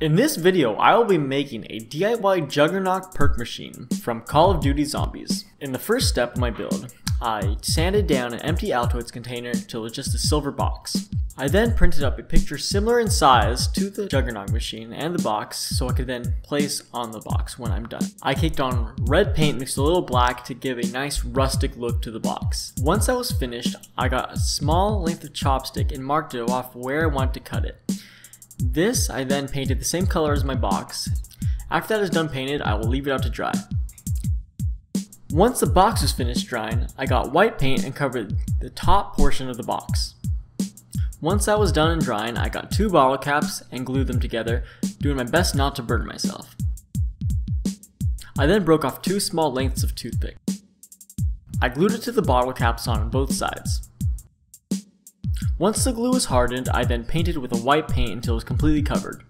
In this video, I will be making a DIY Juggernog perk machine from Call of Duty Zombies. In the first step of my build, I sanded down an empty Altoids container until it was just a silver box. I then printed up a picture similar in size to the Juggernog machine and the box so I could then place on the box when I'm done. I caked on red paint mixed with a little black to give a nice rustic look to the box. Once I was finished, I got a small length of chopstick and marked it off where I wanted to cut it. This I then painted the same color as my box. After that is done painted, I will leave it out to dry. Once the box was finished drying, I got white paint and covered the top portion of the box. Once that was done and drying, I got 2 bottle caps and glued them together, doing my best not to burn myself. I then broke off 2 small lengths of toothpick. I glued it to the bottle caps on both sides. Once the glue was hardened, I then painted with a white paint until it was completely covered.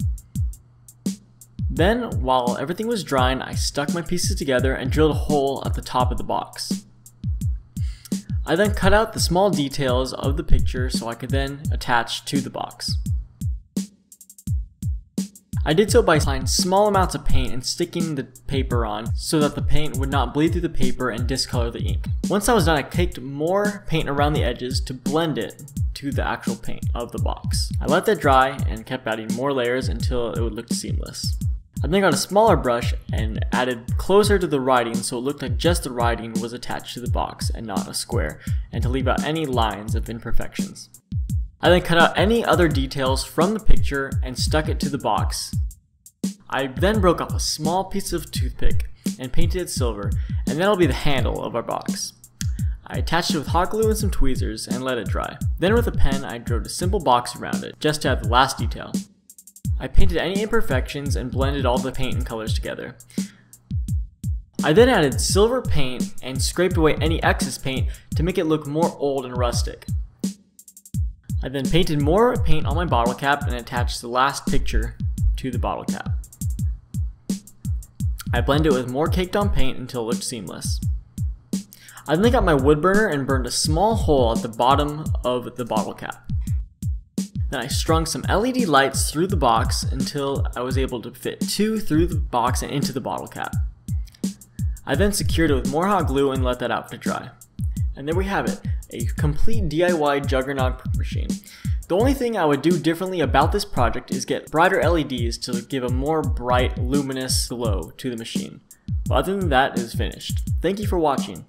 Then, while everything was drying, I stuck my pieces together and drilled a hole at the top of the box. I then cut out the small details of the picture so I could then attach to the box. I did so by applying small amounts of paint and sticking the paper on so that the paint would not bleed through the paper and discolor the ink. Once I was done, I caked more paint around the edges to blend it to the actual paint of the box. I let that dry and kept adding more layers until it would look seamless. I then got a smaller brush and added closer to the writing so it looked like just the writing was attached to the box and not a square, and to leave out any lines of imperfections. I then cut out any other details from the picture and stuck it to the box. I then broke off a small piece of toothpick and painted it silver, and that'll be the handle of our box. I attached it with hot glue and some tweezers and let it dry. Then with a pen I drew a simple box around it, just to add the last detail. I painted any imperfections and blended all the paint and colors together. I then added silver paint and scraped away any excess paint to make it look more old and rustic. I then painted more paint on my bottle cap and attached the last picture to the bottle cap. I blended it with more caked on paint until it looked seamless. I then got my wood burner and burned a small hole at the bottom of the bottle cap. Then I strung some LED lights through the box until I was able to fit 2 through the box and into the bottle cap. I then secured it with more hot glue and let that out to dry. And there we have it, a complete DIY Juggernog machine. The only thing I would do differently about this project is get brighter LEDs to give a more bright, luminous glow to the machine. But other than that, it is finished. Thank you for watching.